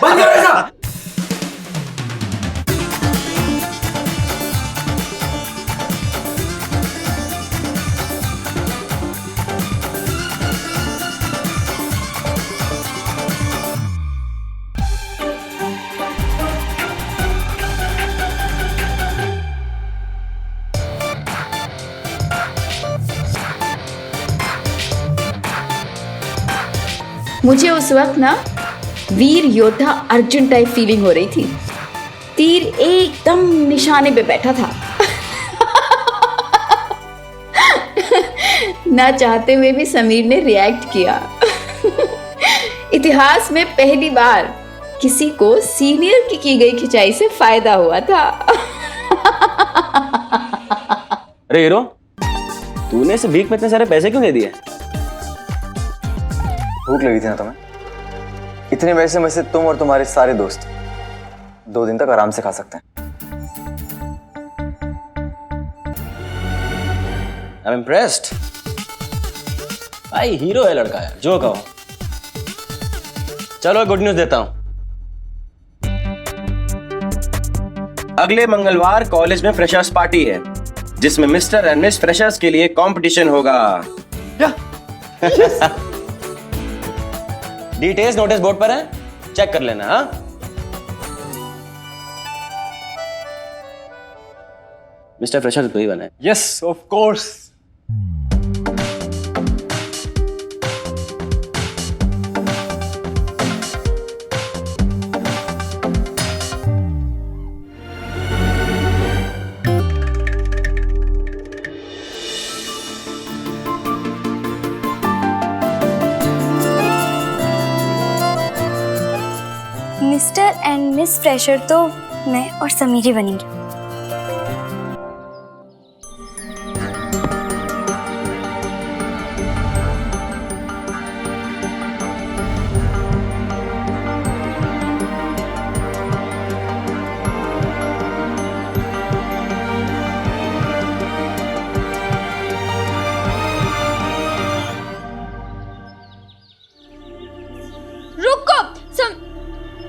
बंद करो ऐसा। मुझे उस वक्त ना वीर योद्धा अर्जुन टाइप फीलिंग हो रही थी। तीर एकदम निशाने पे बैठा था। ना चाहते हुए भी समीर ने रिएक्ट किया। इतिहास में पहली बार किसी को सीनियर की गई खिंचाई से फायदा हुआ था। अरे हीरो, तूने इस भीख में इतने सारे पैसे क्यों दे दिए? भूख लगी थी ना तुम्हें? इतने पैसे में से तुम और तुम्हारे सारे दोस्त 2 दिन तक आराम से खा सकते हैं। I am impressed. भाई हीरो है लड़का यार, जो कहो। चलो गुड न्यूज देता हूं। अगले मंगलवार कॉलेज में फ्रेशर्स पार्टी है, जिसमें मिस्टर एंड मिस फ्रेशर्स के लिए कंपटीशन होगा। डिटेल्स नोटिस बोर्ड पर है, चेक कर लेना। हाँ, मिस्टर फ्रेशर तो ही बना है। Yes of course. Mister and miss fresher तो मैं और समीर ही बनेंगे।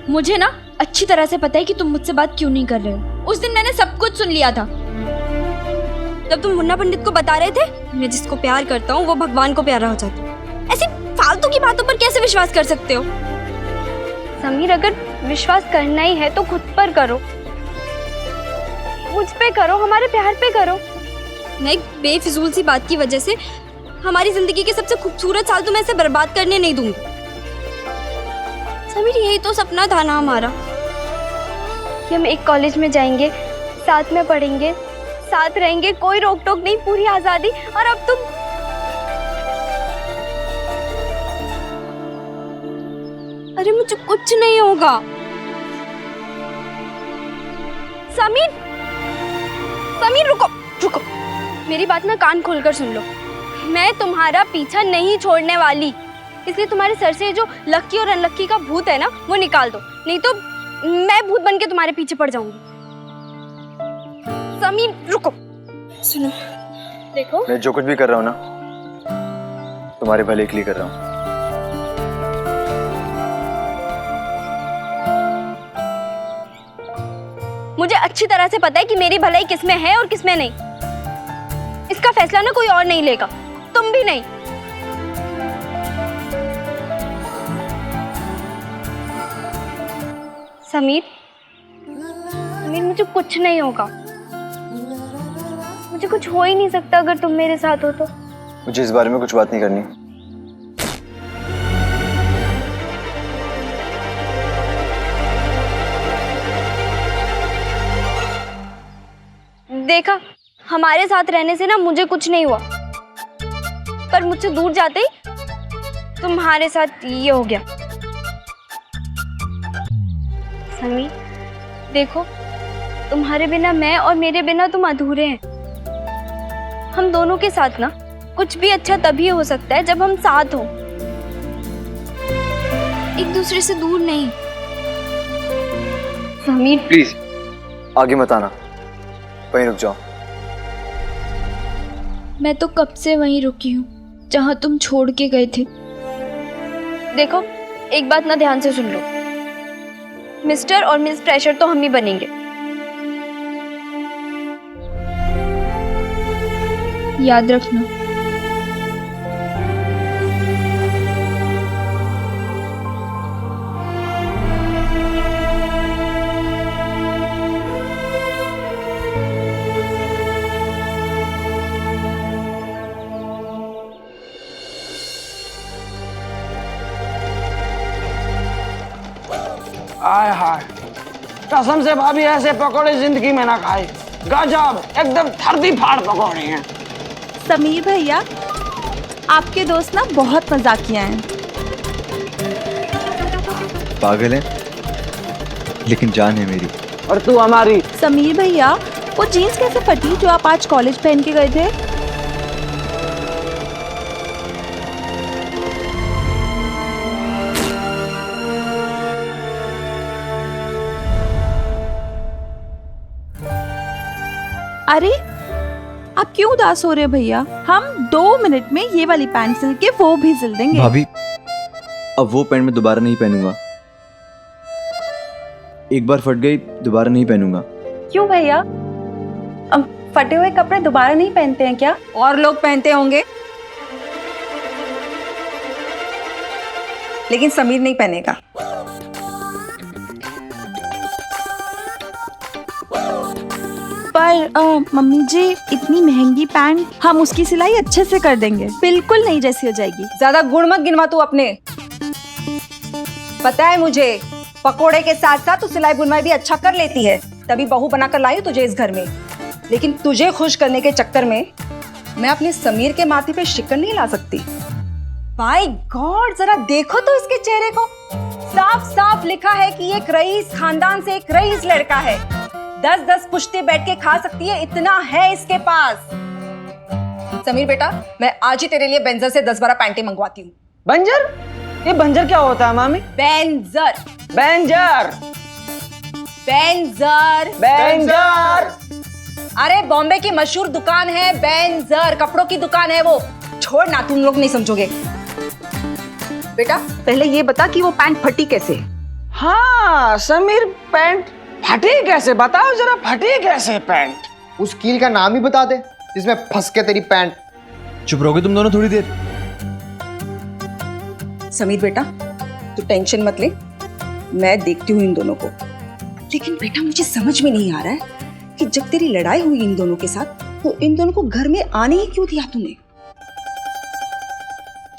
मुझे ना अच्छी तरह से पता है कि तुम मुझसे बात क्यों नहीं कर रहे हो। उस दिन मैंने सब कुछ सुन लिया था। जब तुम मुन्ना पंडित को बता रहे थे मैं जिसको प्यार करता हूँ वो भगवान को प्यारा हो जाता है। ऐसी फालतू की बातों पर कैसे विश्वास कर सकते हो? समीर, अगर विश्वास करना ही है तो खुद पर करो, मुझ पे करो, हमारे प्यार पे करो। मैं एक बेफिजूल सी बात की वजह से हमारी जिंदगी के सबसे खूबसूरत साल तो मैं ऐसे बर्बाद करने नहीं दूंगी। समीर, यही तो सपना था ना हमारा कि हम एक कॉलेज में जाएंगे, साथ में पढ़ेंगे, साथ रहेंगे, कोई रोक टोक नहीं, पूरी आजादी। और अब तुम अरे मुझे कुछ नहीं होगा। समीर, समीर रुको रुको, मेरी बात ना कान खोलकर सुन लो। मैं तुम्हारा पीछा नहीं छोड़ने वाली, इसलिए तुम्हारे सर से जो लक्की और अनलक्की का भूत है ना वो निकाल दो, नहीं तो मैं भूत बन के तुम्हारे पीछे पड़ जाऊंगी। समीर रुको, सुनो, देखो मैं जो कुछ भी कर रहा हूँ ना तुम्हारे भले के लिए कर रहा हूँ। मुझे अच्छी तरह से पता है कि मेरी भलाई किसमें है और किसमें नहीं। इसका फैसला ना कोई और नहीं लेगा, तुम भी नहीं। समीर, समीर मुझे कुछ नहीं होगा, मुझे कुछ हो ही नहीं सकता अगर तुम मेरे साथ हो तो। मुझे इस बारे में कुछ बात नहीं करनी। देखा, हमारे साथ रहने से ना मुझे कुछ नहीं हुआ, पर मुझसे दूर जाते ही तुम्हारे साथ ये हो गया। समीर देखो, तुम्हारे बिना मैं और मेरे बिना तुम अधूरे हैं। हम दोनों के साथ ना कुछ भी अच्छा तभी हो सकता है जब हम साथ हो, एक दूसरे से दूर नहीं। समीर प्लीज आगे मत आना, वहीं रुक जाओ। मैं तो कब से वहीं रुकी हूँ जहाँ तुम छोड़ के गए थे। देखो, एक बात ना ध्यान से सुन लो, मिस्टर और मिस फ्रेशर तो हम ही बनेंगे। याद रखना। आय हाय, कसम से भाभी ऐसे पकौड़े जिंदगी में ना खाए। गजब, एकदम थर्दी फाड़ पकौड़े हैं। समीर भैया, आपके दोस्त ना बहुत मजाकिया हैं। पागल है लेकिन जान है मेरी। और तू हमारी। समीर भैया, वो जीन्स कैसे फटी जो आप आज कॉलेज पहन के गए थे? अरे आप क्यों उदास हो रहे हो भैया? हम 2 मिनट में ये वाली पैंट सिल के वो भी सिल देंगे। भाभी, अब वो पैंट मैं दोबारा नहीं पहनूंगा। एक बार फट गई, दोबारा नहीं पहनूंगा। क्यों भैया? अब फटे हुए कपड़े दोबारा नहीं पहनते हैं क्या? और लोग पहनते होंगे, लेकिन समीर नहीं पहनेगा। पर मम्मी जी, इतनी महंगी पैंट हम उसकी सिलाई अच्छे से कर देंगे, बिल्कुल नई जैसी हो जाएगी। ज्यादा गुण मत गिनवा तू अपने। पता है मुझे, पकोड़े के साथ साथ तू सिलाई बुनवाई भी अच्छा कर लेती है, तभी बहू बनाकर लाई तुझे इस घर में। लेकिन तुझे खुश करने के चक्कर में मैं अपने समीर के माथे पे शिकन नहीं ला सकती। माय गॉड, जरा देखो तो इसके चेहरे को। साफ साफ लिखा है कि एक रईस खानदान से एक रईस लड़का है। 10-10 पुश्ते बैठ के खा सकती है, इतना है इसके पास। समीर बेटा, मैं आज ही तेरे लिए बेंजर से 10-12 पैंटें मंगवाती हूँ। बंजर? ये बंजर क्या होता है मामी? Berger Berger Berger Berger. अरे बॉम्बे की मशहूर दुकान है बेंजर, कपड़ों की दुकान है वो। छोड़ ना, तुम लोग नहीं समझोगे। बेटा पहले ये बता कि वो पैंट फटी कैसे? हाँ समीर, पैंट फटी कैसे? बताओ जरा, फटी कैसे पैंट? उस कील का नाम ही बता दे जिसमें फंस के तेरी पैंट। चुप रहोगे तुम दोनों थोड़ी देर? समीर बेटा तू टेंशन मत ले, मैं देखती हूँ इन दोनों को। लेकिन बेटा मुझे समझ में नहीं आ रहा है कि जब तेरी लड़ाई हुई इन दोनों के साथ तो इन दोनों को घर में आने ही क्यों दिया तूने?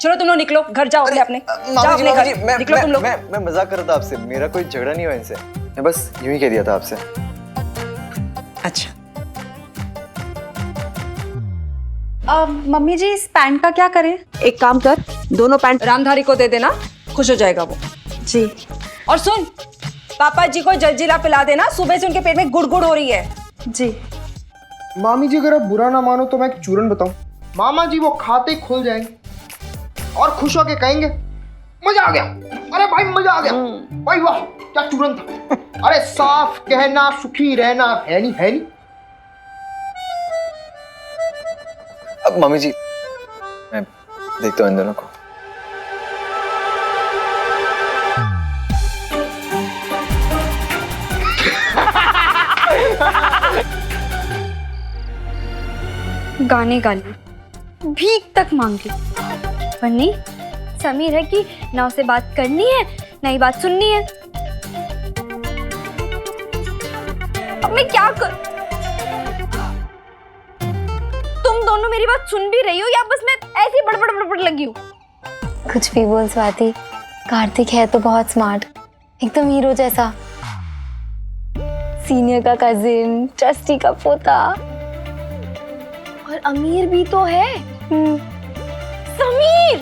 चलो तुम लोग निकलो, घर जाओ अपने अपने, जाओ अपने घर, निकलो तुम लोग। मैं मजाक कर रहा था आपसे, मेरा कोई झगड़ा नहीं हुआ इनसे, मैं बस यूं ही कह दिया था आपसे। अच्छा मम्मी जी, इस पैंट का क्या करें? एक काम कर, दोनों पैंट रामधारी को दे देना, खुश हो जाएगा वो। जी। और सुन, पापा जी को जलजीरा पिला देना, सुबह से उनके पेट में गुड़गुड़ हो रही है। जी। मामी जी अगर आप बुरा ना मानो तो मैं एक चूरन बताऊं। मामा जी वो खाते ही खुल जाएंगे और खुश होके कहेंगे मजा आ गया। अरे भाई मजा आ गया भाई, वाह क्या चूरन था। अरे साफ कहना सुखी रहना है नहीं, है नहीं। अब मम्मी जी, मैं देखता हूँ इन दोनों को। गाने गा ली, भीख तक मांग ली, पर नहीं, समीर है कि ना उसे बात करनी है ना ही बात सुननी है। अब मैं क्या कर? तुम दोनों मेरी बात सुन भी रही हो या बस मैं ऐसी बड़बड़ बड़बड़ लगी हूँ? कुछ भी बोल स्वाति, कार्तिक है तो बहुत स्मार्ट, एकदम हीरो जैसा, सीनियर का कजिन, ट्रस्टी का पोता, और अमीर भी तो है। समीर,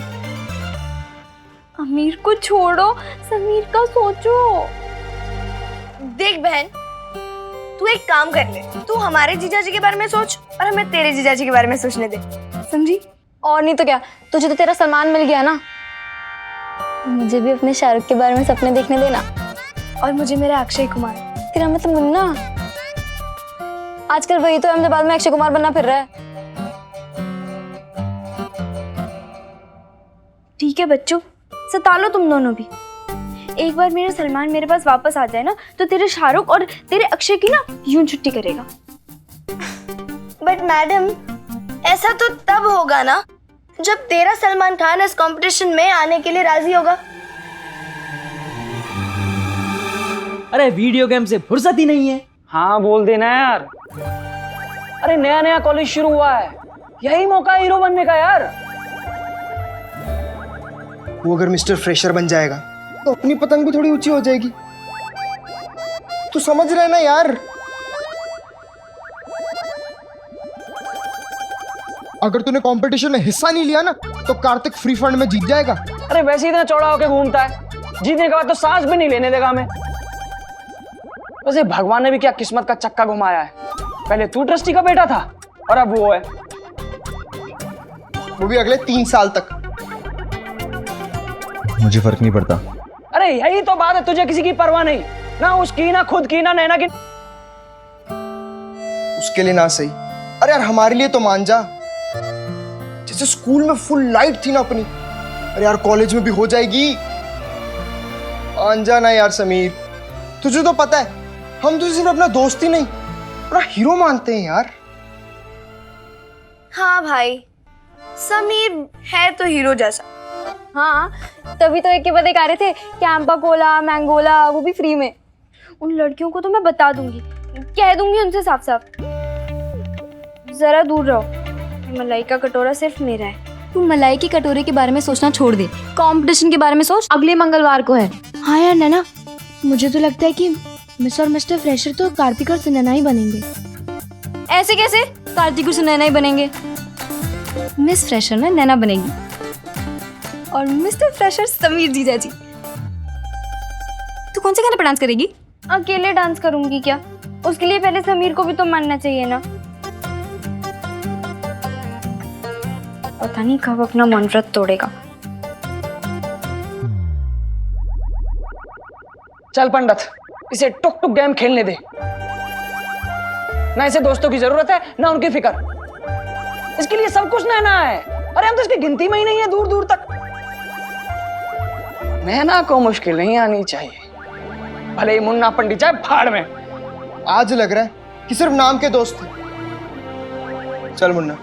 अमीर को छोड़ो, समीर का सोचो। देख बहन, तू एक काम कर ले, तू हमारे जीजा जी के बारे में सोच और हमें तेरे जीजा जी के बारे में सोचने दे, समझी? और नहीं तो क्या, तुझे तो तेरा सलमान मिल गया ना, मुझे भी अपने शाहरुख के बारे में सपने देखने देना। और मुझे मेरा अक्षय कुमार। तेरा मतलब मुन्ना, आजकल वही तो अहमदाबाद में अक्षय कुमार बनना फिर रहा है। ठीक है बच्चों, सता लो तुम दोनों भी, एक बार मेरा सलमान मेरे पास वापस आ जाए ना तो तेरे शाहरुख और तेरे अक्षय की ना यूं छुट्टी करेगा। बट मैडम, ऐसा तो तब होगा ना जब तेरा सलमान खान इस कंपटीशन में आने के लिए राजी होगा। अरे वीडियो गेम से फुर्सत ही नहीं है। हाँ बोल देना यार। अरे नया नया कॉलेज शुरू हुआ है, यही मौका है हीरो बनने का यार। वो अगर मिस्टर फ्रेशर बन जाएगा तो अपनी पतंग भी थोड़ी ऊंची हो जाएगी। तू समझ रहे ना यार। अगर तूने कंपटीशन में हिस्सा नहीं लिया ना तो कार्तिक फ्री फंड में जीत जाएगा। अरे वैसे ही इतना चौड़ा होके घूमता है, जीतने के बाद तो सांस भी नहीं लेने देगा हमें। वैसे भगवान ने भी क्या किस्मत का चक्का घुमाया है। पहले तू ट्रस्टी का बेटा था और अब वो है, वो भी अगले 3 साल तक। मुझे फर्क नहीं पड़ता। अरे यही तो बात है, तुझे किसी की परवाह नहीं, ना उसकी, ना खुद की, ना नैना की। उसके लिए ना सही, अरे यार हमारे लिए तो मान जा। जैसे स्कूल में फुल लाइट थी ना अपनी, अरे यार कॉलेज में भी हो जाएगी। मान जा ना यार समीर, तुझे तो पता है हम तो सिर्फ अपना दोस्त ही नहीं, अपना हीरो मानते हैं यार। हाँ भाई, समीर है तो हीरो जैसा। हाँ, तभी तो एक के बाद एक आ रहे थे, कैंपा कोला, मैंगोला, वो भी फ्री में। उन लड़कियों को तो मैं बता दूंगी, कह दूंगी उनसे साफ साफ, जरा दूर रहो, मलाई का कटोरा सिर्फ मेरा है। तू मलाई के कटोरे के बारे में सोचना छोड़ दे, कंपटीशन के बारे में सोच। अगले मंगलवार को है। हाँ यार नैना, मुझे तो लगता है कि मिस और मिस्टर फ्रेशर तो कार्तिक और सुनैना ही बनेंगे। ऐसे कैसे? कार्तिक और सुनैना ही बनेंगे। मिस फ्रेशर ना नैना बनेगी और मिस्टर फ्रेशर समीर जीजा जी। तू कौन से गाने पर डांस करेगी? अकेले डांस करूंगी क्या? उसके लिए पहले समीर को भी तो मानना चाहिए ना। पता नहीं कब अपना मन व्रत तोड़ेगा। चल पंडित, इसे टुक टुक गेम खेलने दे। ना इसे दोस्तों की जरूरत है, ना उनकी फिक्र। इसके लिए सब कुछ नैना है। अरे हम तो इसकी गिनती में ही नहीं है दूर दूर तक। नैना को मुश्किल नहीं आनी चाहिए, भले ही मुन्ना पंडित जाए भाड़ में। आज लग रहा है कि सिर्फ नाम के दोस्त थे। चल मुन्ना।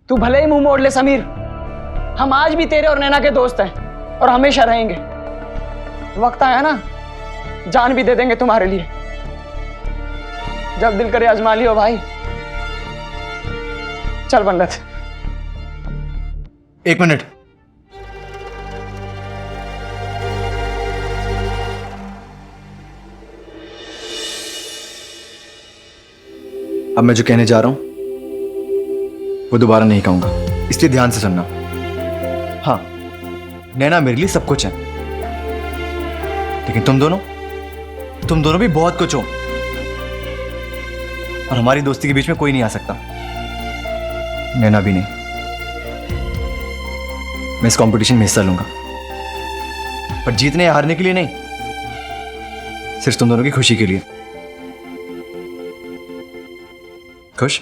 तू भले ही मुंह मोड़ ले समीर, हम आज भी तेरे और नैना के दोस्त हैं और हमेशा रहेंगे। वक्त आया ना, जान भी दे देंगे तुम्हारे लिए। जब दिल करे आजमा लियो भाई। चल पंडित। 1 मिनट। अब मैं जो कहने जा रहा हूं वो दोबारा नहीं कहूंगा, इसलिए ध्यान से सुनना। हाँ, नैना मेरे लिए सब कुछ है, लेकिन तुम दोनों भी बहुत कुछ हो, और हमारी दोस्ती के बीच में कोई नहीं आ सकता, नैना भी नहीं। मैं इस कंपटीशन में हिस्सा लूंगा, पर जीतने या हारने के लिए नहीं, सिर्फ तुम दोनों की खुशी के लिए। खुश?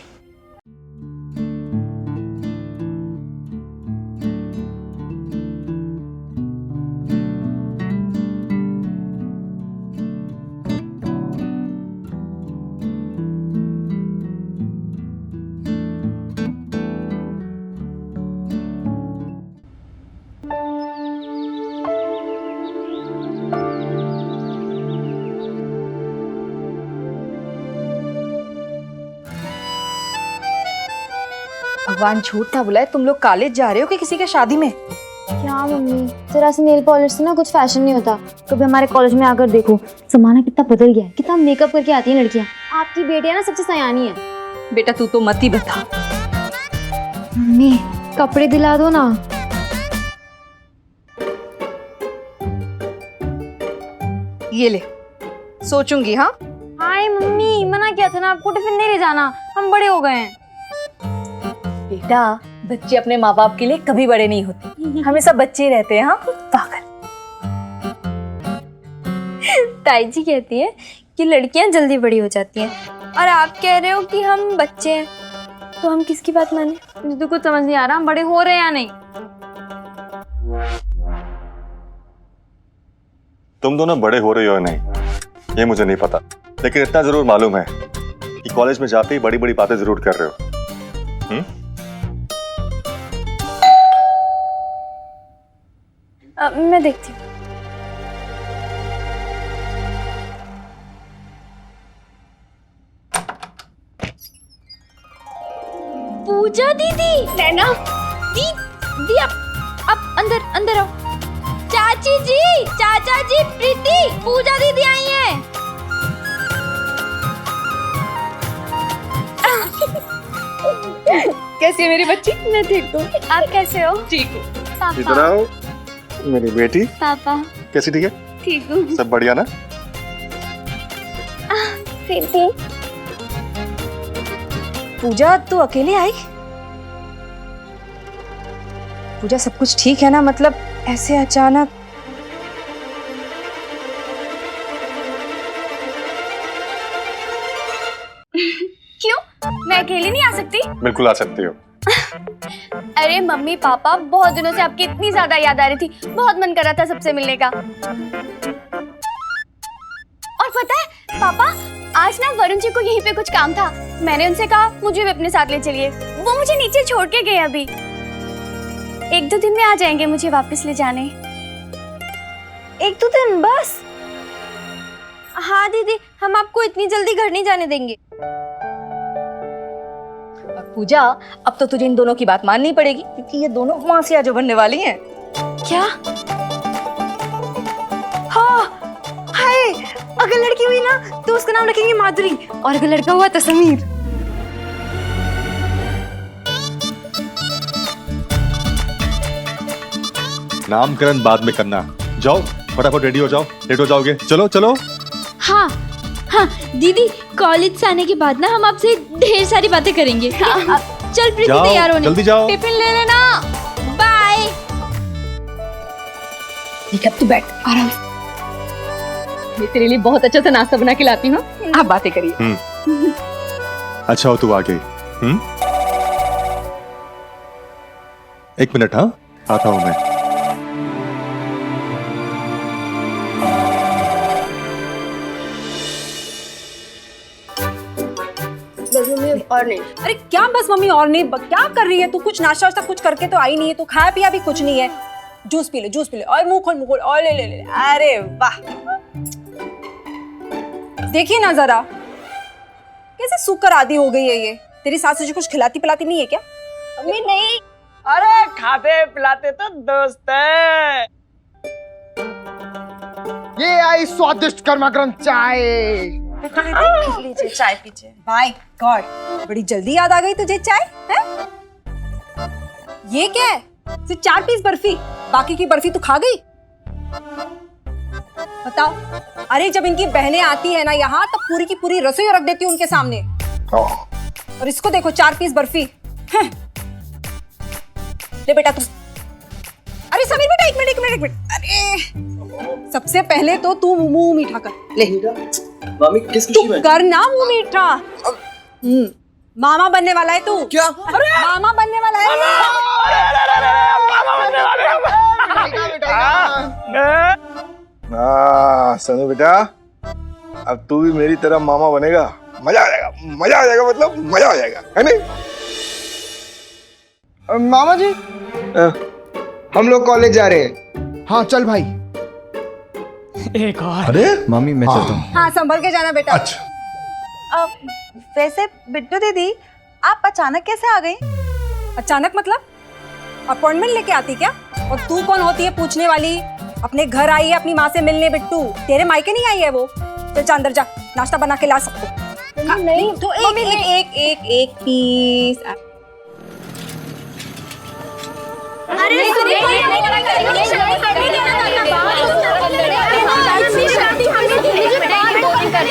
भगवान झूठ ना बुलाए, तुम लोग कॉलेज जा रहे हो कि किसी के शादी में? क्या मम्मी, जरा से नेल पॉलिश से ना कुछ फैशन नहीं होता। कभी हमारे कॉलेज में आकर देखो, जमाना कितना बदल गया है, कितना मेकअप करके आती हैं लड़कियां। आपकी बेटियां ना सबसे सयानी है। बेटा तू तो मत ही बता। मम्मी कपड़े दिला दो ना। ये ले, सोचूंगी। हाँ हाय मम्मी, मना किया था ना आपको, टिफिन नहीं ले जाना, हम बड़े हो गए हैं। बेटा, बच्चे अपने माँ बाप के लिए कभी बड़े नहीं होते, हमेशा बच्चे ही रहते हैं। हाँ पागल। ताई जी कहती है कि लड़कियां जल्दी बड़ी हो जाती हैं और आप कह रहे हो कि हम बच्चे हैं। तो हम किसकी बात माने? मुझे तो कुछ समझ नहीं आ रहा हम बड़े हो रहे हैं या नहीं। तुम दोनों बड़े हो रहे हो या नहीं ये मुझे नहीं पता, लेकिन इतना जरूर मालूम है कि कॉलेज में जाते ही बड़ी बड़ी बातें जरूर कर रहे हो। मैं देखती हूँ। पूजा दीदी, नैना दी आप अंदर आओ। चाची जी, चाचा जी, प्रीति, पूजा दीदी आई हैं। कैसी है मेरी बच्ची? मैं ठीक हूँ, आप कैसे हो? ठीक हूँ। इधर आओ मेरी बेटी। पापा कैसी, ठीक है? ठीक हूँ। सब बढ़िया ना? प्रीति, पूजा तू अकेले आई? पूजा सब कुछ ठीक है ना? मतलब ऐसे अचानक? क्यों? मैं अकेली नहीं आ सकती? बिल्कुल आ सकती हो। अरे मम्मी पापा, बहुत दिनों से आपकी इतनी ज्यादा याद आ रही थी, बहुत मन कर रहा था सबसे मिलने का। और पता है पापा, आज ना वरुण जी को यहीं पे कुछ काम था, मैंने उनसे कहा मुझे भी अपने साथ ले चलिए, वो मुझे नीचे छोड़ के गए। अभी 1-2 दिन में आ जाएंगे मुझे वापस ले जाने। 1-2 दिन बस? हाँ दीदी, हम आपको इतनी जल्दी घर नहीं जाने देंगे। पूजा, अब तो तुझे इन दोनों की बात माननी पड़ेगी क्योंकि ये दोनों मासियां जो बनने वाली हैं। क्या? हाँ, हाय, अगर लड़की हुई ना तो उसका नाम रखेंगे माधुरी, और अगर लड़का हुआ तो समीर। नामकरण बाद में करना। जाओ फटाफट रेडी हो जाओ, लेट हो जाओगे। चलो चलो। हाँ हाँ दीदी, कॉलेज से आने के बाद ना हम आपसे ढेर सारी बातें करेंगे। चल प्रीति, जाओ, तैयार होने। जल्दी जाओ। टिफिन ले लेना। बाय। ठीक है, अब तू बैठ आराम से। मैं तेरे लिए बहुत अच्छा सा नाश्ता बना के लाती हूँ, आप बातें करिए। अच्छा हो तू आ गई। 1 मिनट, हाँ आता हूँ मैं। और नहीं। अरे क्या बस मम्मी और नहीं? क्या कर रही है तू? कुछ नाश्ता वास्ता कुछ करके तो आई नहीं है, तू खाया पिया भी कुछ नहीं है। जूस पी ले और मुंह खोल और ले ले ले। अरे वाह, देखिए ना जरा कैसे सूकर आदि हो गई है ये। तेरी सास तुझे कुछ खिलाती पिलाती नहीं है क्या? मम्मी नहीं। अरे खाते पिलाते तो दोस्त है। ये आई स्वादिष्ट गर्मा-गर्म चाय। लीजिए चाय पीजिए। बाय गॉड, बड़ी जल्दी याद आ गई तुझे चाय है? ये क्या है? सिर्फ 4 पीस बर्फी, बाकी की बर्फी तू खा गई? बताओ। अरे जब इनकी बहनें आती है ना यहाँ, तब पूरी की पूरी रसोई रख देती हूँ उनके सामने। और इसको देखो 4 पीस बर्फी। ले बेटा तू। अरे समीर बेटा, एक मिनट। अरे सबसे पहले तो तू मुंह मीठा कर ले। मामी किस खुशी में? कर ना मुंह मीठा। मामा बनने वाला है तू। क्या? मामा बनने वाला है। सनु बेटा, अब तू भी मेरी तरह मामा बनेगा, मजा आ जाएगा, मतलब मजा आ जाएगा, है नहीं? मामा जी, हम लोग कॉलेज जा रहे हैं। हाँ चल भाई। एक और। अरे मामी मैं चलता हूँ। हाँ संभल के जाना बेटा। अच्छा। वैसे बिट्टू दीदी, आप अचानक कैसे आ गई? अचानक मतलब? अपॉइंटमेंट लेके आती क्या? और तू कौन होती है पूछने वाली? अपने घर आई है अपनी माँ से मिलने बिट्टू, तेरे मायके नहीं आई है वो। चल जा अंदर जा, नाश्ता बना के ला सबको। नहीं तो एक पीस।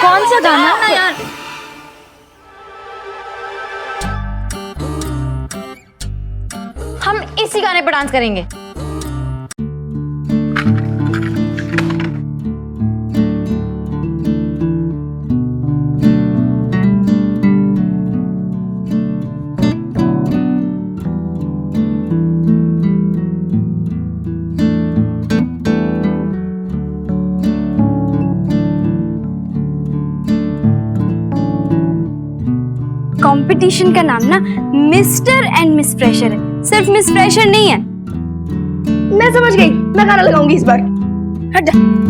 कौन सा गाना? हम इसी गाने पर डांस करेंगे। कंपटीशन का नाम ना मिस्टर एंड मिस फ्रेशर है, सिर्फ मिस फ्रेशर नहीं है। मैं समझ गई, मैं गाना लगाऊंगी इस बार। हट जा।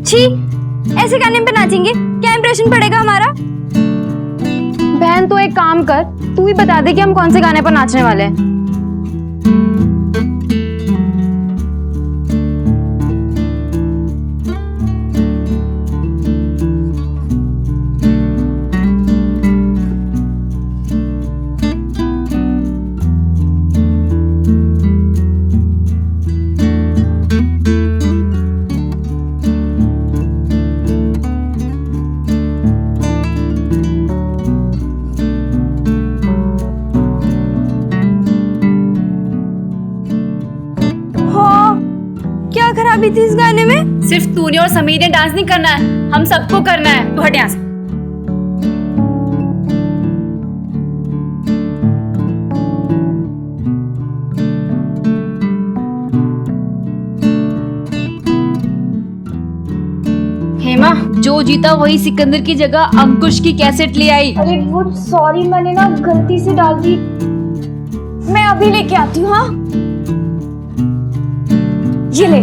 छी, ऐसे गाने पे नाचेंगे? क्या इंप्रेशन पड़ेगा हमारा? बहन तू एक काम कर, तू ही बता दे कि हम कौन से गाने पर नाचने वाले हैं। क्या खराबी थी इस गाने में? सिर्फ तूने और समीर ने डांस नहीं करना है, हम सबको करना है। तू हट यहाँ से। हेमा, जो जीता वही सिकंदर की जगह अंकुश की कैसेट ले आई। अरे वो सॉरी, मैंने ना गलती से डाल दी। मैं अभी लेके आती हूँ। हाँ, ये ले।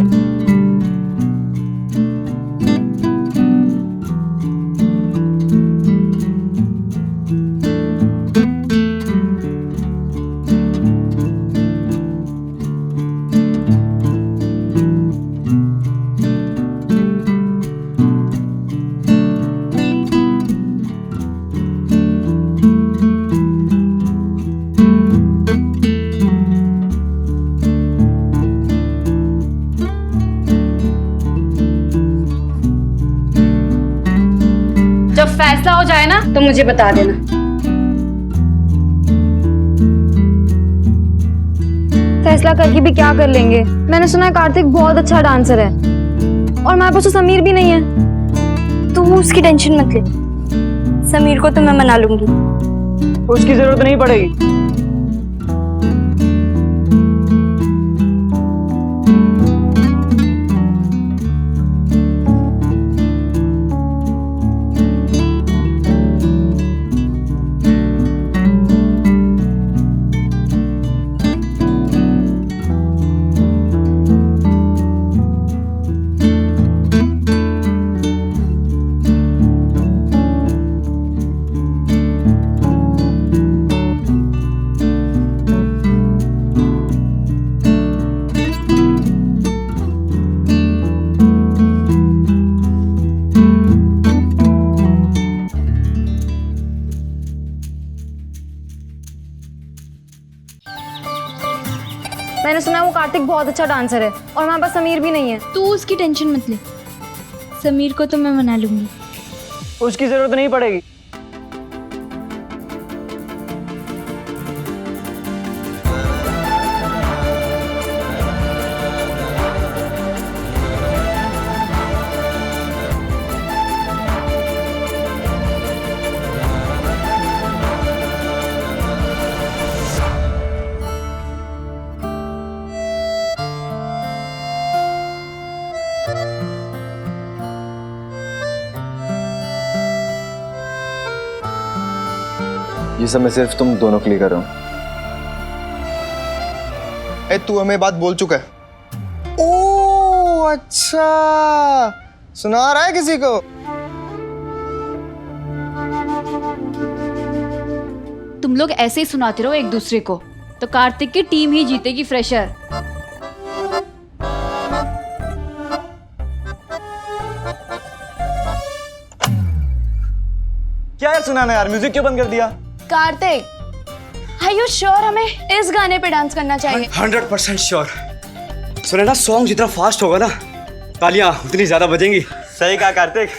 जब फैसला हो जाए ना तो मुझे बता देना। फैसला करके भी क्या कर लेंगे? मैंने सुना है कार्तिक बहुत अच्छा डांसर है और हमारे पास तो समीर भी नहीं है। तू उसकी टेंशन मत ले, समीर को तो मैं मना लूंगी। उसकी जरूरत नहीं पड़ेगी। मैंने सुना है वो कार्तिक बहुत अच्छा डांसर है और हमारे पास समीर भी नहीं है। तू उसकी टेंशन मत ले, समीर को तो मैं मना लूंगी। उसकी जरूरत नहीं पड़ेगी। ये सब मैं सिर्फ तुम दोनों के लिए कर रहा हूँ। ए, तू हमें बात बोल चुका है। ओ अच्छा, सुना रहा है किसी को? तुम लोग ऐसे ही सुनाते रहो एक दूसरे को तो कार्तिक की टीम ही जीतेगी फ्रेशर। क्या यार सुनाना यार, म्यूजिक क्यों बंद कर दिया? कार्तिक, are you sure हमें इस गाने पे डांस करना चाहिए? 100% श्योर। सुने ना, सॉन्ग जितना फास्ट होगा ना तालियां उतनी ज्यादा बजेंगी। सही कहा कार्तिक।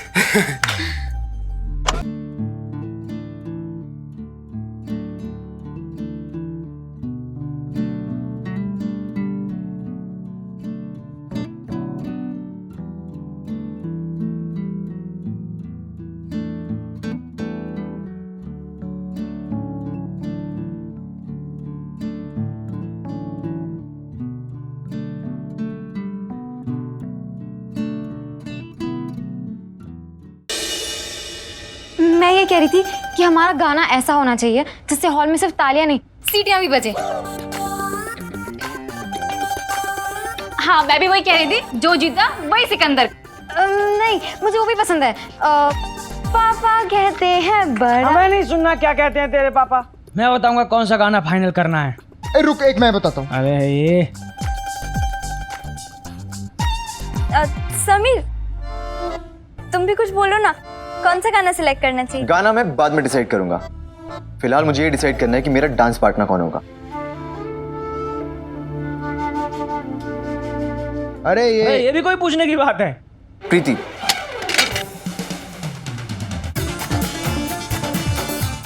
मैं ये कह रही थी कि हमारा गाना ऐसा होना चाहिए जिससे हॉल में सिर्फ तालियां नहीं सीटियां भी बजे। हाँ मैं भी वही कह रही थी, जो जीता वही सिकंदर। नहीं, मुझे वो भी पसंद है। पापा कहते हैं बड़ा। हमें नहीं सुनना क्या कहते हैं तेरे पापा। मैं बताऊंगा कौन सा गाना फाइनल करना है। रुक, एक मैं बताता हूँ। अरे ये समीर, तुम भी कुछ बोलो ना, कौन सा गाना सिलेक्ट करना चाहिए? गाना मैं बाद में डिसाइड करूंगा, फिलहाल मुझे ये डिसाइड करना है कि मेरा डांस पार्टनर कौन होगा। अरे ये भी कोई पूछने की बात है? प्रीति,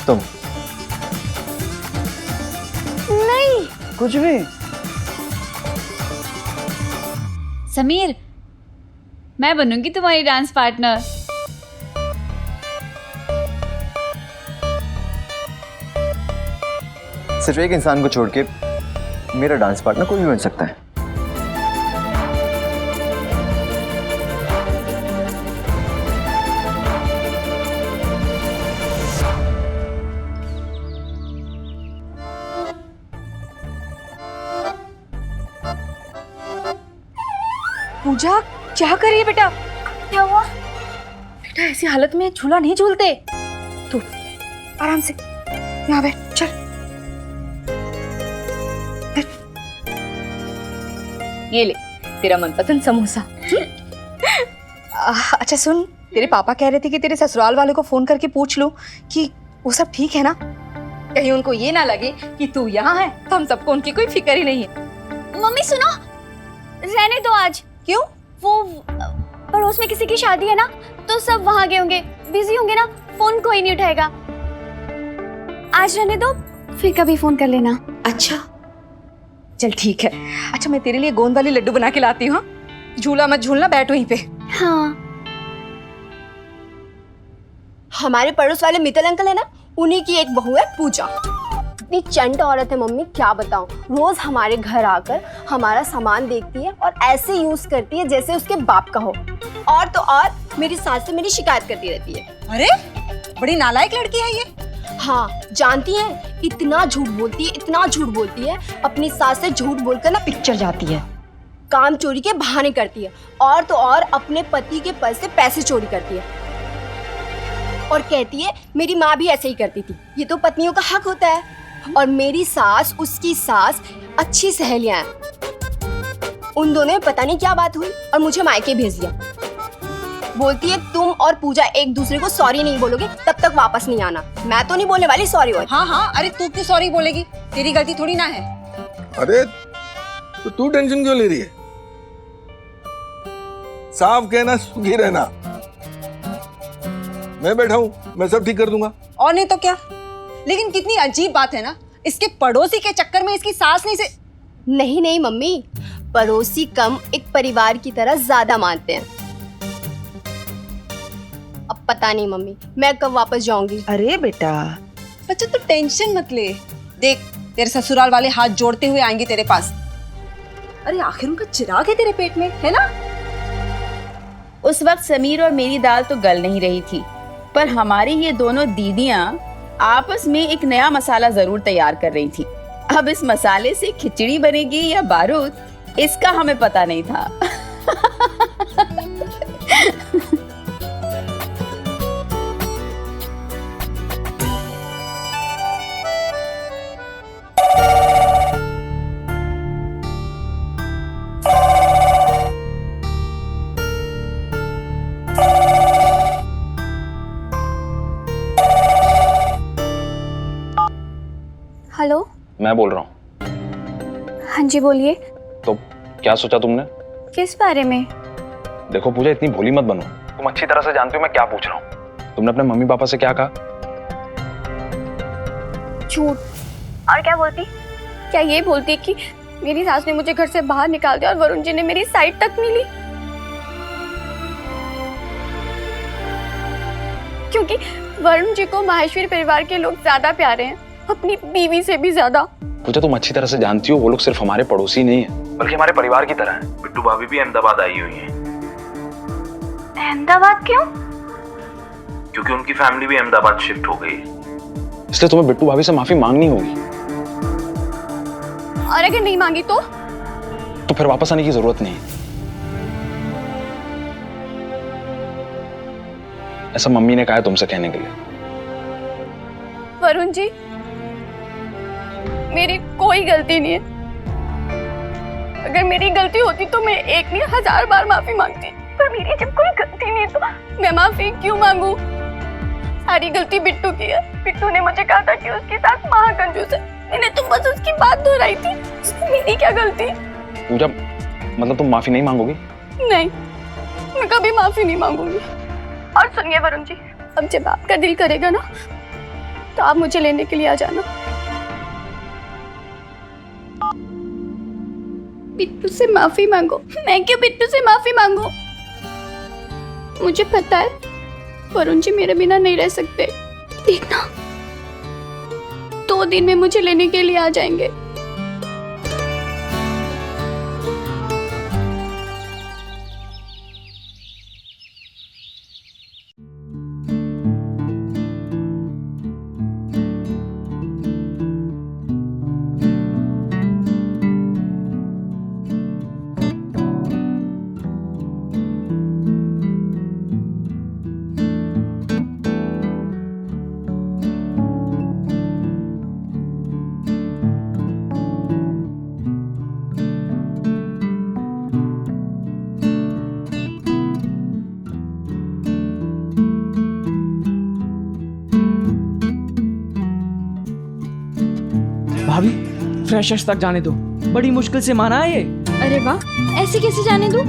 तुम। नहीं, कुछ भी। समीर, मैं बनूंगी तुम्हारी डांस पार्टनर। सिर्फ एक इंसान को छोड़ के मेरा डांस पार्टनर कोई भी बन सकता है। पूजा, क्या कर रही है बेटा? क्या हुआ बेटा? ऐसी हालत में झूला नहीं झूलते। तू आराम से यहाँ बैठ, चल बैठ। ये ले तेरा मनपसंद समोसा। अच्छा सुन, तेरे पापा कह रहे थे कि तेरे ससुराल वाले को फोन करके पूछ लो कि वो सब ठीक है ना, कहीं उनको ये ना लगे कि तू यहाँ है तो हम सबको उनकी कोई फिक्र ही नहीं है। मम्मी सुनो, रहने दो आज। क्यों? वो पड़ोस में किसी की शादी है ना, तो सब वहां गए होंगे, बिजी होंगे ना, फोन कोई नहीं उठाएगा। आज रहने दो, फिर कभी फोन कर लेना। अच्छा चल ठीक है। अच्छा मैं तेरे लिए गोंद वाली लड्डू बना के लाती हूँ, झूला मत झूलना, बैठ वहीं पे। हाँ। हमारे पड़ोस वाले मित्तल अंकल है ना, उन्हीं की एक बहू है पूजा। इतनी चंट औरत है मम्मी, क्या बताऊं। रोज हमारे घर आकर हमारा सामान देखती है और ऐसे यूज करती है जैसे उसके बाप का हो। और तो और मेरी सास से मेरी शिकायत करती रहती है। अरे बड़ी नालायक लड़की है ये। हाँ जानती हैं, इतना झूठ बोलती है, इतना झूठ बोलती है। अपनी सास से झूठ बोलकर ना पिक्चर जाती है, काम चोरी के बहाने करती है, और तो और अपने पति के पर्स से पैसे चोरी करती है और कहती है मेरी माँ भी ऐसे ही करती थी। ये तो पत्नियों का हक होता है। और मेरी सास, उसकी सास अच्छी सहेलियां हैं। उन दोनों में पता नहीं क्या बात हुई और मुझे मायके भेज दिया। बोलती है तुम और पूजा एक दूसरे को सॉरी नहीं बोलोगे तब तक वापस नहीं आना। मैं तो नहीं बोलने वाली सॉरी। हाँ हाँ, अरे तू क्यों सॉरी बोलेगी, तेरी गलती थोड़ी ना है। अरे तो तू टेंशन क्यों ले रही है? साफ कहना, सुखी रहना। मैं बैठा हूँ, मैं सब ठीक कर दूंगा। और नहीं तो क्या। लेकिन कितनी अजीब बात है ना, इसके पड़ोसी के चक्कर में इसकी सास नहीं से। नहीं नहीं मम्मी, पड़ोसी कम एक परिवार की तरह ज्यादा मानते हैं। अब पता नहीं मम्मी मैं कब वापस जाऊंगी। अरे बेटा बच्चा तू टेंशन मत ले, देख तेरे ससुराल वाले हाथ जोड़ते हुए आएंगे तेरे पास। अरे आखिर उनका चिराग है तेरे पेट में, है ना। उस वक्त समीर और मेरी दाल तो गल नहीं रही थी, पर हमारी ये दोनों दीदियां आपस में एक नया मसाला जरूर तैयार कर रही थी। अब इस मसाले से खिचड़ी बनेगी या बारूद, इसका हमें पता नहीं था। हेलो, मैं बोल रहा हूँ। हाँ जी बोलिए। तो क्या सोचा तुमने? किस बारे में? देखो पूजा, इतनी भोली मत बनो। तुम अच्छी तरह से जानती हो मैं क्या पूछ रहा हूँ। तुमने अपने मम्मी पापा से क्या कहा? झूठ। और क्या बोलती? क्या ये बोलती कि मेरी सास ने मुझे घर से बाहर निकाल दिया और वरुण जी ने मेरी साइड तक नहीं ली? क्योंकि वरुण जी को माहेश्वरी परिवार के लोग ज्यादा प्यारे हैं, अपनी बीवी से भी ज्यादा। पूजा, तुम अच्छी तरह से जानती हो वो लोग सिर्फ हमारे पड़ोसी नहीं है, बल्कि हमारे परिवार की तरह हैं। बिट्टू भाभी भी अहमदाबाद आई हुई हैं। अहमदाबाद क्यों? क्योंकि उनकी फैमिली भी अहमदाबाद शिफ्ट हो गई है, इसलिए तुम्हें बिट्टू भाभी से माफी मांगनी होगी। और अगर नहीं मांगी तो फिर वापस आने की जरूरत नहीं। ऐसा मम्मी ने कहा है तुमसे कहने के लिए। वरुण जी, मेरी कोई गलती नहीं है। अगर मेरी गलती होती तो मैं एक नहीं 1000 बार माफी मांगती, पर मेरी जब कोई गलती नहीं तो मैं माफी क्यों मांगू? सारी गलती बिट्टू की है। बिट्टू ने मुझे कहा था कि उसके साथ महाकंजूस है, मैंने तो बस उसकी बात दोहराई थी, उसमें मेरी क्या गलती? पूजा, मतलब तुम माफी नहीं मांगोगी? नहीं, मैं कभी माफी नहीं मांगूंगी। और सुनिए वरुण जी, अब जब आपका दिल करेगा ना तो आप मुझे लेने के लिए आ जाना। बिट्टू से माफी मांगो। मैं क्यों बिट्टू से माफी मांगू? मुझे पता है वरुण जी मेरे बिना नहीं रह सकते। देखना 2 दिन में मुझे लेने के लिए आ जाएंगे। भाभी, फ्रेशर्स तक जाने दो, बड़ी मुश्किल से माना है ये। अरे वाह, ऐसे कैसे जाने दूं?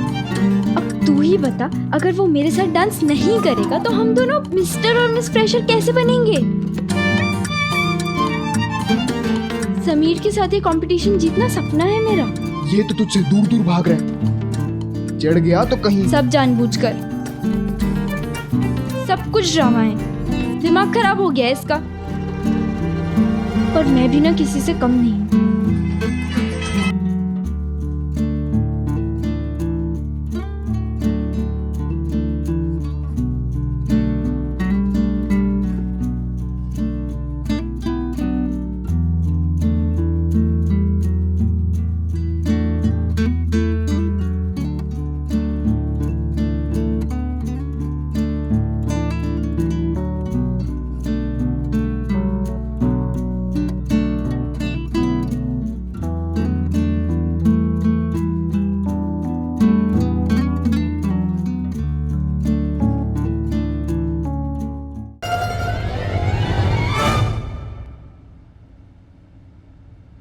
अब तू ही बता, अगर वो मेरे साथ डांस नहीं करेगा तो हम दोनों मिस्टर और मिस फ्रेशर कैसे बनेंगे? समीर के साथ ये कंपटीशन जीतना सपना है मेरा। ये तो तुझसे दूर दूर भाग रहा है, चढ़ गया तो कहीं। सब जानबूझकर, सब कुछ ड्रामा है, दिमाग खराब हो गया है इसका। पर मैं भी ना किसी से कम नहीं हूँ।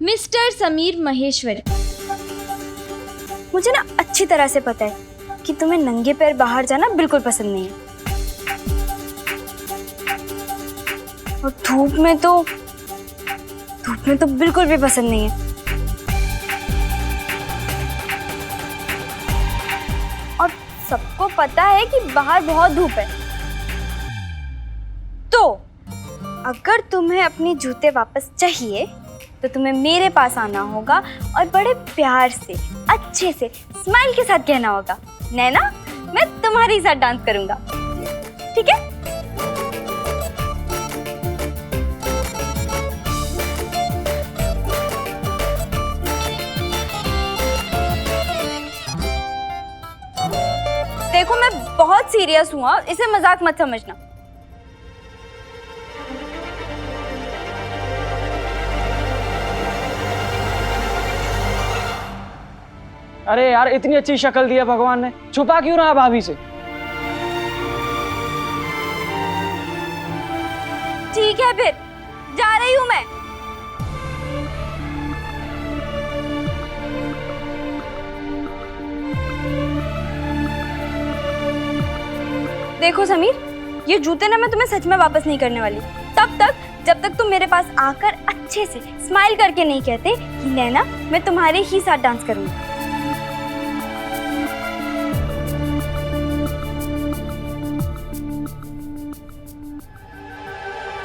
मिस्टर समीर महेश्वरी, मुझे ना अच्छी तरह से पता है कि तुम्हें नंगे पैर बाहर जाना बिल्कुल पसंद नहीं है, और धूप में तो बिल्कुल भी पसंद नहीं है। और सबको पता है कि बाहर बहुत धूप है। तो अगर तुम्हें अपने जूते वापस चाहिए तो तुम्हें मेरे पास आना होगा और बड़े प्यार से, अच्छे से, स्माइल के साथ कहना होगा, नैना मैं तुम्हारे साथ डांस करूंगा, ठीक है? देखो मैं बहुत सीरियस हूँ, इसे मजाक मत समझना। अरे यार, इतनी अच्छी शक्ल दी है भगवान ने, छुपा क्यों रहा भाभी से? ठीक है फिर, जा रही हूं मैं। देखो समीर, ये जूते ना मैं तुम्हें सच में वापस नहीं करने वाली, तब तक जब तक तुम मेरे पास आकर अच्छे से स्माइल करके नहीं कहते कि नैना मैं तुम्हारे ही साथ डांस करूंगी।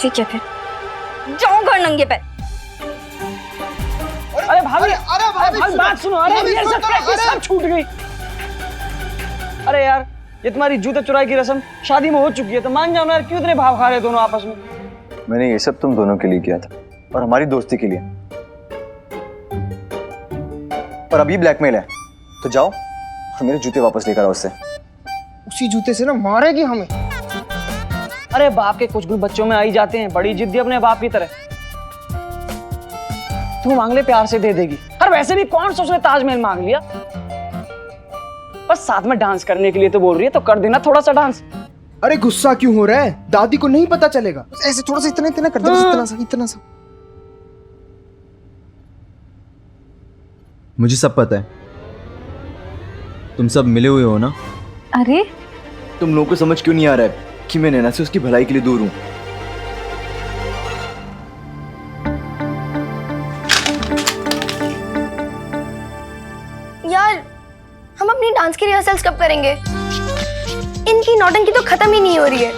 ठीक है फिर, जाओ घर नंगे पैर। अरे भाभी, अरे भाभी बात सुनो। अरे ये सब प्रैक्टिस सब छूट गई। अरे यार, ये तुम्हारी जूते चुराई की रस्म शादी में हो चुकी है, तो मान जाओ ना यार, क्यों इतने भाव खा रहे दोनों आपस में? मैंने ये सब तुम दोनों के लिए किया था और हमारी दोस्ती के लिए। और अभी ब्लैकमेल है, तो जाओ और मेरे जूते वापस लेकर आओ उससे। उसी जूते से ना मारेगी हमें। अरे बाप के कुछ गुण बच्चों में आ ही जाते हैं, बड़ी जिद्दी अपने बाप की तरह। तू मांग ले, प्यार से दे देगी। और वैसे भी कौन सा उसने ताजमहल मांग लिया, बस साथ में डांस करने के लिए तो बोल रही है, तो कर देना थोड़ा सा डांस। अरे गुस्सा क्यों हो रहा है? दादी को नहीं पता चलेगा। ऐसे थोड़ा सा इतना इतना कर दे, बस इतना सा इतना सा। मुझे सब पता है, तुम सब मिले हुए हो ना। अरे तुम लोगों को समझ क्यों नहीं आ रहा है कि मैं नैना से उसकी भलाई के लिए दूर हूं? यार हम अपनी डांस की रिहर्सल्स कब करेंगे? इनकी नौटंकी तो खत्म ही नहीं हो रही है।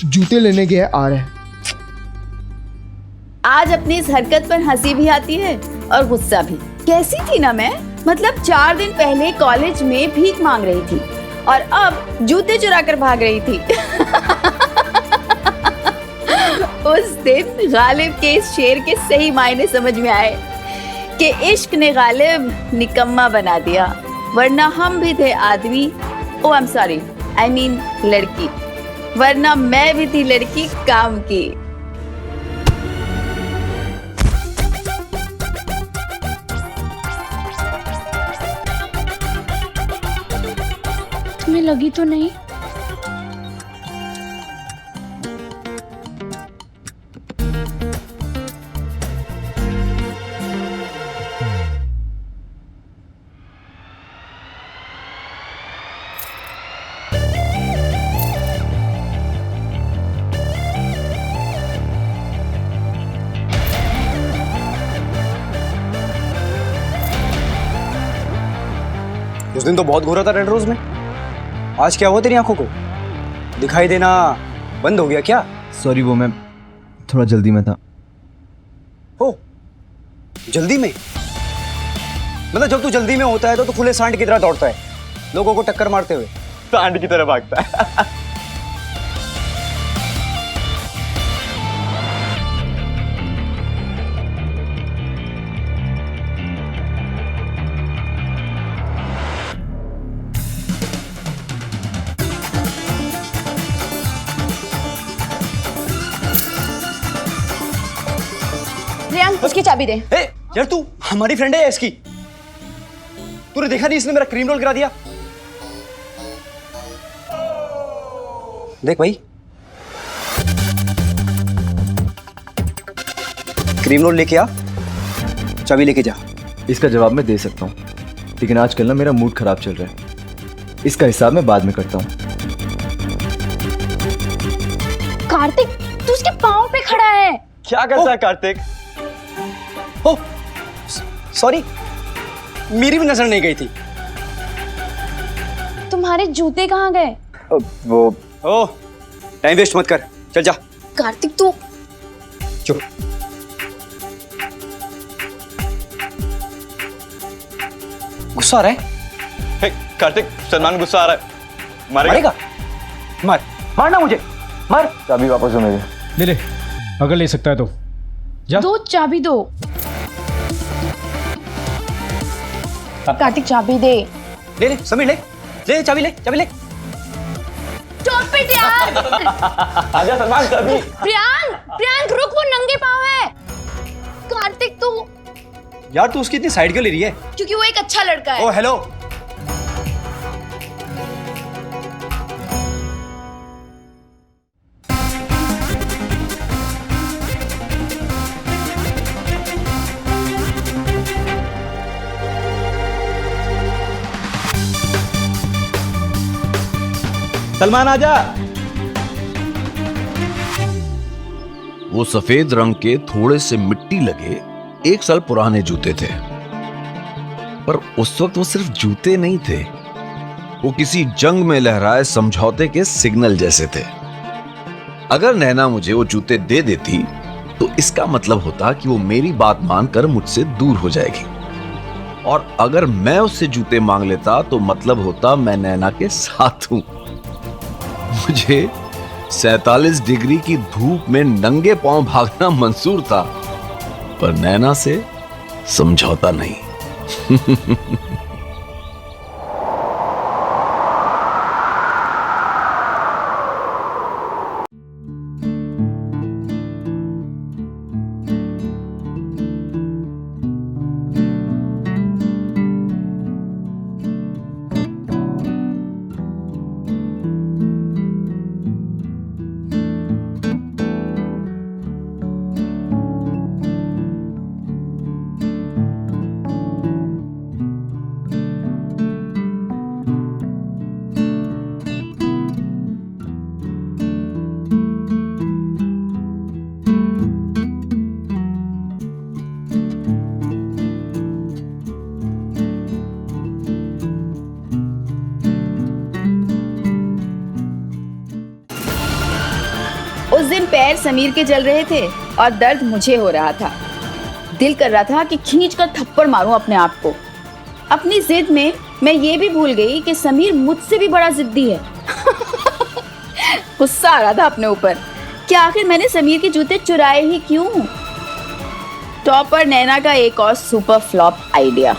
जूते लेने गए आ रहे हैं। आज अपनी इस हरकत पर हंसी भी आती है और गुस्सा भी। कैसी थी ना मैं, मतलब 4 दिन पहले कॉलेज में भीख मांग रही थी और अब जूते चुरा कर भाग रही थी। उस दिन गालिब के इस शेर के सही मायने समझ में आए कि इश्क ने गालिब निकम्मा बना दिया, वरना हम भी थे आदमी। Oh I am sorry, I mean लड़की, वरना मैं भी थी लड़की काम की। तुम्हें लगी तो नहीं? उस दिन तो बहुत घूरा था रेड रोज में, आज क्या हुआ तेरी आंखों को? दिखाई देना बंद हो गया क्या? सॉरी, वो मैं थोड़ा जल्दी में था। ओ जल्दी में? मतलब जब तू जल्दी में होता है तो खुले सांड की तरह दौड़ता है, लोगों को टक्कर मारते हुए सांड की तरह भागता है। प्रियांक, उसकी चाबी दे। ए, यार तू हमारी फ्रेंड है इसकी, तूने देखा नहीं इसने मेरा क्रीम रोल गिरा दिया? देख भाई, क्रीम रोल लेके आ, चाबी लेके जा। इसका जवाब मैं दे सकता हूँ, लेकिन आजकल ना मेरा मूड खराब चल रहा है, इसका हिसाब मैं बाद में करता हूँ। कार्तिक, तू उसके पाँव पे खड़ा है। क्या करता है कार्तिक? ओ सॉरी, मेरी भी नजर नहीं गई थी। तुम्हारे जूते कहाँ गए? वो ओ टाइम वेस्ट मत कर, चल जा। कार्तिक तू चुप। गुस्सा आ रहा है? कार्तिक, सलमान गुस्सा आ रहा है। मारेगा? मार, मारना मुझे, मार। चाबी वापस हो मेरी। ले ले, अगर ले सकता है तो जा। दो, चाबी दो। कार्तिक चाबी दे। ले ले समीर, ले ले चाबी, ले चाबी ले। Stop it यार। आजा सलमान, चाबी। प्रियांक रुक, वो नंगे पाँव है। कार्तिक तू, यार तू उसकी इतनी साइड क्यों ले रही है? क्योंकि वो एक अच्छा लड़का है। ओ हेलो, सलमान आजा। वो सफेद रंग के थोड़े से मिट्टी लगे 1 साल पुराने जूते थे, पर उस वक्त वो सिर्फ जूते नहीं थे, वो किसी जंग में लहराए समझौते के सिग्नल जैसे थे। अगर नैना मुझे वो जूते दे देती तो इसका मतलब होता कि वो मेरी बात मानकर मुझसे दूर हो जाएगी, और अगर मैं उससे जूते मांग लेता तो मतलब होता मैं नैना के साथ हूं। मुझे 47 डिग्री की धूप में नंगे पांव भागना मंजूर था, पर नैना से समझौता नहीं। उस दिन पैर समीर के जल रहे थे और दर्द मुझे हो रहा था। दिल कर रहा था कि खींचकर थप्पड़ मारूं अपने आप को। अपनी जिद में मैं ये भी भूल गई कि समीर मुझसे भी बड़ा जिद्दी है। गुस्सा आ रहा था अपने ऊपर कि आखिर मैंने समीर के जूते चुराए ही क्यों। टॉपर नैना का एक और सुपर फ्लॉप आइडिया।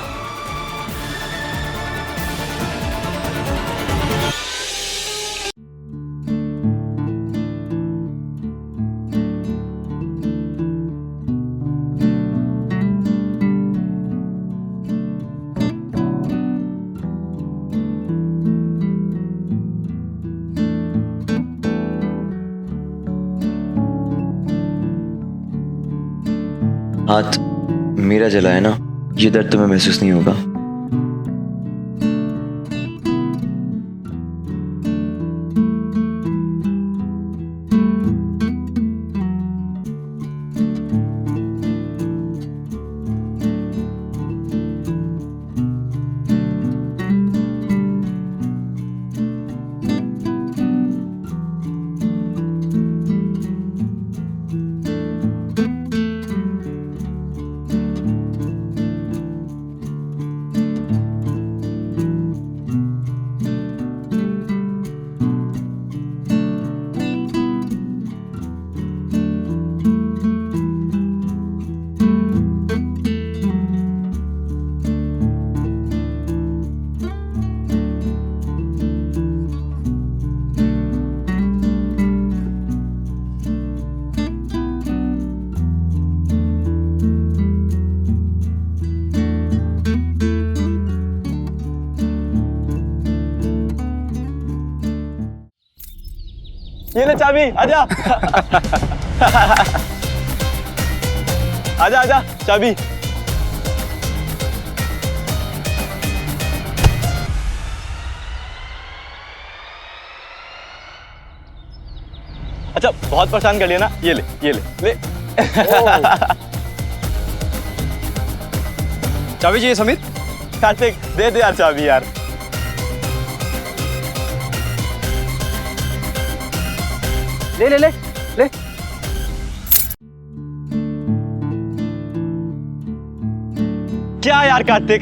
हाथ मेरा जला है ना, ये दर्द तुम्हें महसूस नहीं होगा। ये ले चाबी, आजा। आजा आजा चाबी। अच्छा बहुत परेशान कर लिया ना, ये ले ले। चाबी चाहिए समीर? कार्तिक दे दे यार चाबी यार। ले ले ले ले। क्या यार कार्तिक,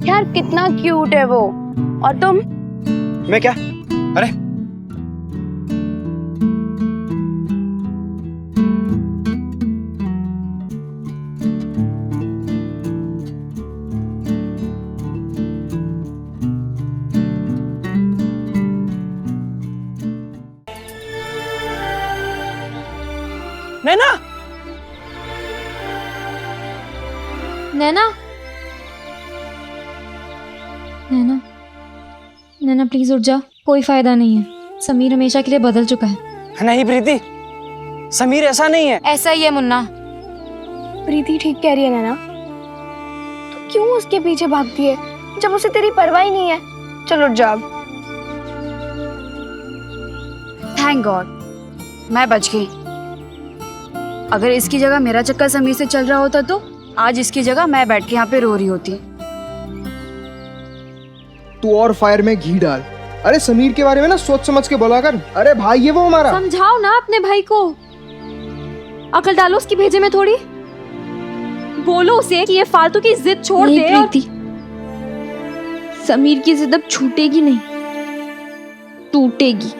यार कितना क्यूट है वो। और तुम? मैं क्या? अरे नैना, नैना, नैना, नैना प्लीज उठ जा, कोई फायदा नहीं है। समीर हमेशा के लिए बदल चुका है। नहीं प्रीति, समीर ऐसा नहीं है। ऐसा ही है मुन्ना। प्रीति ठीक कह रही है नैना, तो क्यों उसके पीछे भागती है जब उसे तेरी परवाह ही नहीं है। चलो उठ जा अब। थैंक गॉड मैं बच गई। अगर इसकी जगह मेरा चक्कर समीर से चल रहा होता तो आज इसकी जगह मैं बैठ के यहाँ पे रो रही होती। तू और फायर में घी डाल। अरे समीर के बारे में ना सोच समझ के बोला कर। अरे भाई ये वो हमारा। समझाओ ना अपने भाई को, अकल डालो उसकी भेजे में थोड़ी। बोलो उसे कि ये फालतू की जिद छोड़ दे। प्रीति, समीर की जिद अब छूटेगी नहीं, टूटेगी।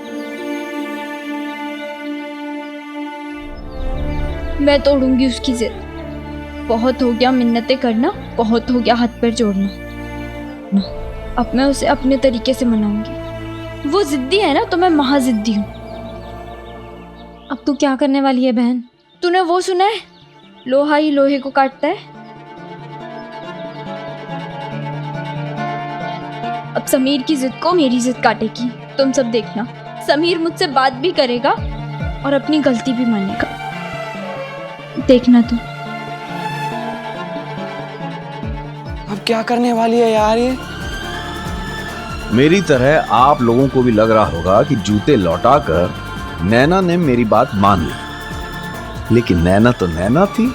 मैं तोड़ूंगी उसकी जिद। बहुत हो गया मिन्नतें करना, बहुत हो गया हाथ पैर जोड़ना। अब मैं उसे अपने तरीके से मनाऊंगी। वो जिद्दी है ना तो मैं महा जिद्दी हूँ। अब तू क्या करने वाली है बहन? तूने वो सुना है, लोहा ही लोहे को काटता है। अब समीर की जिद को मेरी जिद काटेगी। तुम सब देखना, समीर मुझसे बात भी करेगा और अपनी गलती भी मानेगा। देखना तुम। अब क्या करने वाली है यार ये? मेरी तरह आप लोगों को भी लग रहा होगा कि जूते लौटाकर नैना ने मेरी बात मान ली, लेकिन नैना तो नैना थी,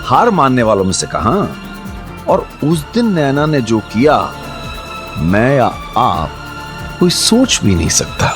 हार मानने वालों में से कहां। और उस दिन नैना ने जो किया मैं या आप कोई सोच भी नहीं सकता।